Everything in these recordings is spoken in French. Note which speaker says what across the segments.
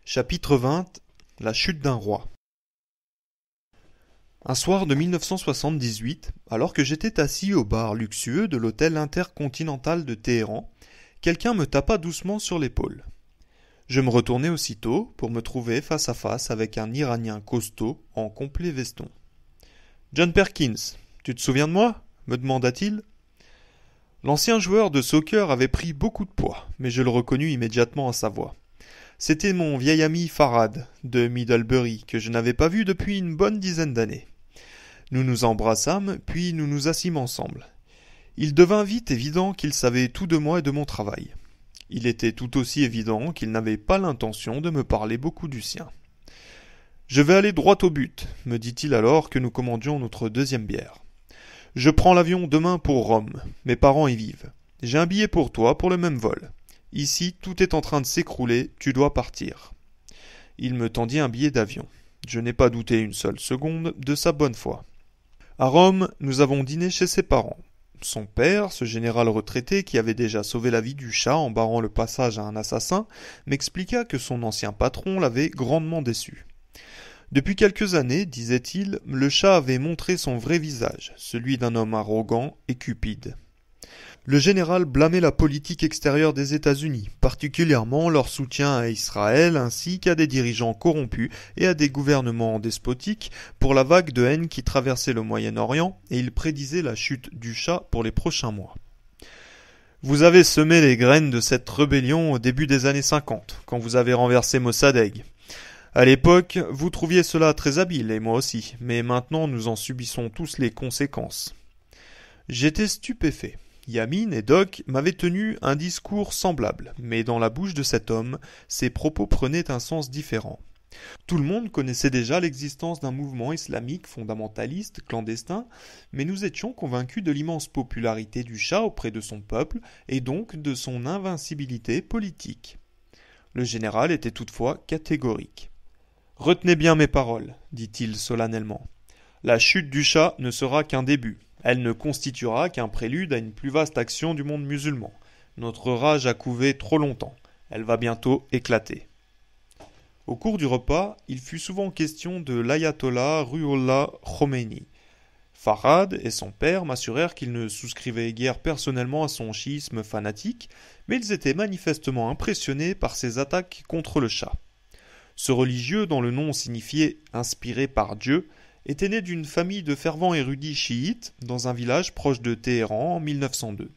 Speaker 1: Chapitre 20. La chute d'un roi. Un soir de 1978, alors que j'étais assis au bar luxueux de l'hôtel intercontinental de Téhéran, quelqu'un me tapa doucement sur l'épaule. Je me retournai aussitôt pour me trouver face à face avec un Iranien costaud en complet veston. « John Perkins, tu te souviens de moi ?» me demanda-t-il. L'ancien joueur de soccer avait pris beaucoup de poids, mais je le reconnus immédiatement à sa voix. C'était mon vieil ami Farhad, de Middlebury, que je n'avais pas vu depuis une bonne dizaine d'années. Nous nous embrassâmes, puis nous nous assîmes ensemble. Il devint vite évident qu'il savait tout de moi et de mon travail. Il était tout aussi évident qu'il n'avait pas l'intention de me parler beaucoup du sien. « Je vais aller droit au but, » me dit-il alors que nous commandions notre deuxième bière. « Je prends l'avion demain pour Rome. Mes parents y vivent. J'ai un billet pour toi pour le même vol. Ici, tout est en train de s'écrouler, tu dois partir. » Il me tendit un billet d'avion. Je n'ai pas douté une seule seconde de sa bonne foi. À Rome, nous avons dîné chez ses parents. Son père, ce général retraité qui avait déjà sauvé la vie du chat en barrant le passage à un assassin, m'expliqua que son ancien patron l'avait grandement déçu. Depuis quelques années, disait-il, le chat avait montré son vrai visage, celui d'un homme arrogant et cupide. Le général blâmait la politique extérieure des États-Unis, particulièrement leur soutien à Israël ainsi qu'à des dirigeants corrompus et à des gouvernements despotiques pour la vague de haine qui traversait le Moyen-Orient, et il prédisait la chute du Shah pour les prochains mois. Vous avez semé les graines de cette rébellion au début des années 50, quand vous avez renversé Mossadegh. À l'époque, vous trouviez cela très habile, et moi aussi, mais maintenant nous en subissons tous les conséquences. J'étais stupéfait. Yamin et Doc m'avaient tenu un discours semblable, mais dans la bouche de cet homme, ses propos prenaient un sens différent. Tout le monde connaissait déjà l'existence d'un mouvement islamique fondamentaliste clandestin, mais nous étions convaincus de l'immense popularité du Shah auprès de son peuple et donc de son invincibilité politique. Le général était toutefois catégorique. « Retenez bien mes paroles, dit-il solennellement. La chute du Shah ne sera qu'un début. Elle ne constituera qu'un prélude à une plus vaste action du monde musulman. Notre rage a couvé trop longtemps. Elle va bientôt éclater. » Au cours du repas, il fut souvent question de l'ayatollah Ruhollah Khomeini. Farhad et son père m'assurèrent qu'ils ne souscrivaient guère personnellement à son chiisme fanatique, mais ils étaient manifestement impressionnés par ses attaques contre le Shah. Ce religieux, dont le nom signifiait « inspiré par Dieu », était né d'une famille de fervents érudits chiites dans un village proche de Téhéran en 1902.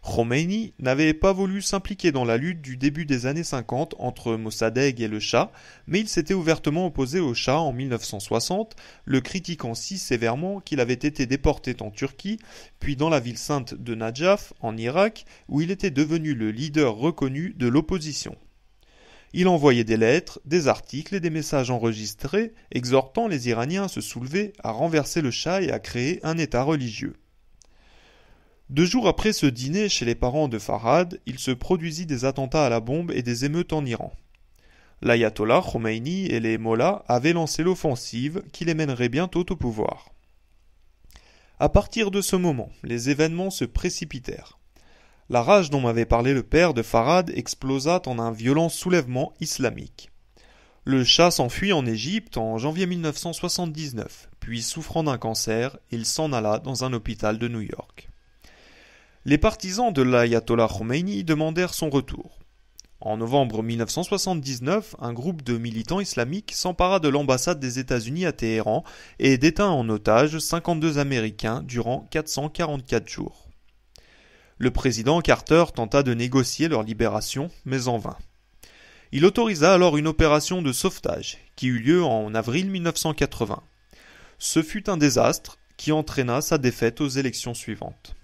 Speaker 1: Khomeini n'avait pas voulu s'impliquer dans la lutte du début des années 50 entre Mossadegh et le Shah, mais il s'était ouvertement opposé au Shah en 1960, le critiquant si sévèrement qu'il avait été déporté en Turquie, puis dans la ville sainte de Nadjaf, en Irak, où il était devenu le leader reconnu de l'opposition. Il envoyait des lettres, des articles et des messages enregistrés, exhortant les Iraniens à se soulever, à renverser le Shah et à créer un État religieux. 2 jours après ce dîner chez les parents de Farhad, il se produisit des attentats à la bombe et des émeutes en Iran. L'ayatollah Khomeini et les mollahs avaient lancé l'offensive qui les mènerait bientôt au pouvoir. À partir de ce moment, les événements se précipitèrent. La rage dont m'avait parlé le père de Farhad explosa en un violent soulèvement islamique. Le Shah s'enfuit en Égypte en janvier 1979, puis souffrant d'un cancer, il s'en alla dans un hôpital de New York. Les partisans de l'ayatollah Khomeini demandèrent son retour. En novembre 1979, un groupe de militants islamiques s'empara de l'ambassade des États-Unis à Téhéran et détint en otage 52 Américains durant 444 jours. Le président Carter tenta de négocier leur libération, mais en vain. Il autorisa alors une opération de sauvetage, qui eut lieu en avril 1980. Ce fut un désastre qui entraîna sa défaite aux élections suivantes.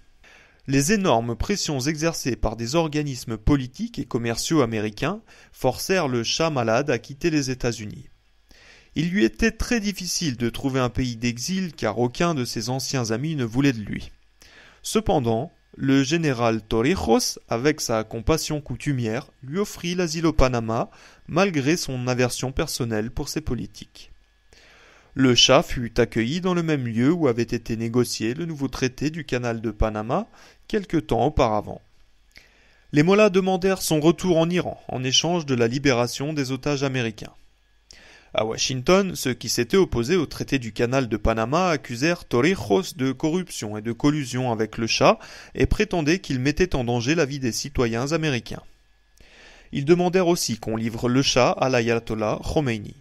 Speaker 1: Les énormes pressions exercées par des organismes politiques et commerciaux américains forcèrent le Shah malade à quitter les États-Unis. Il lui était très difficile de trouver un pays d'exil car aucun de ses anciens amis ne voulait de lui. Cependant, le général Torrijos, avec sa compassion coutumière, lui offrit l'asile au Panama, malgré son aversion personnelle pour ses politiques. Le Shah fut accueilli dans le même lieu où avait été négocié le nouveau traité du canal de Panama quelque temps auparavant. Les mollahs demandèrent son retour en Iran en échange de la libération des otages américains. À Washington, ceux qui s'étaient opposés au traité du canal de Panama accusèrent Torrijos de corruption et de collusion avec le Shah et prétendaient qu'il mettait en danger la vie des citoyens américains. Ils demandèrent aussi qu'on livre le Shah à l'ayatollah Khomeini.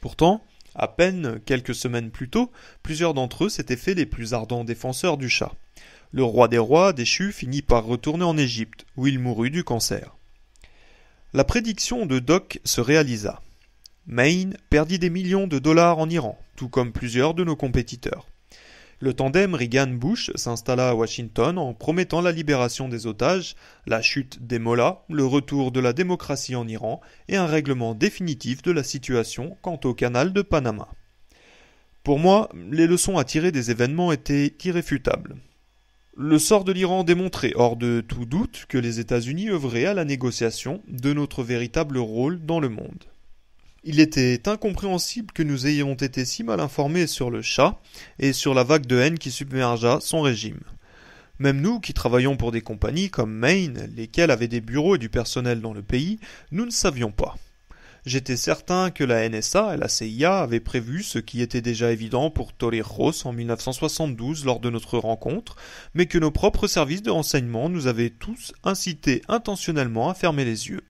Speaker 1: Pourtant, à peine quelques semaines plus tôt, plusieurs d'entre eux s'étaient fait les plus ardents défenseurs du Shah. Le roi des rois, déchu, finit par retourner en Égypte, où il mourut du cancer. La prédiction de Doc se réalisa. Maine perdit des millions de dollars en Iran, tout comme plusieurs de nos compétiteurs. Le tandem Reagan-Bush s'installa à Washington en promettant la libération des otages, la chute des mollahs, le retour de la démocratie en Iran et un règlement définitif de la situation quant au canal de Panama. Pour moi, les leçons à tirer des événements étaient irréfutables. Le sort de l'Iran démontrait hors de tout doute que les États-Unis œuvraient à la négociation de notre véritable rôle dans le monde. Il était incompréhensible que nous ayons été si mal informés sur le Shah et sur la vague de haine qui submergea son régime. Même nous qui travaillons pour des compagnies comme Maine, lesquelles avaient des bureaux et du personnel dans le pays, nous ne savions pas. J'étais certain que la NSA et la CIA avaient prévu ce qui était déjà évident pour Torrijos en 1972 lors de notre rencontre, mais que nos propres services de renseignement nous avaient tous incités intentionnellement à fermer les yeux.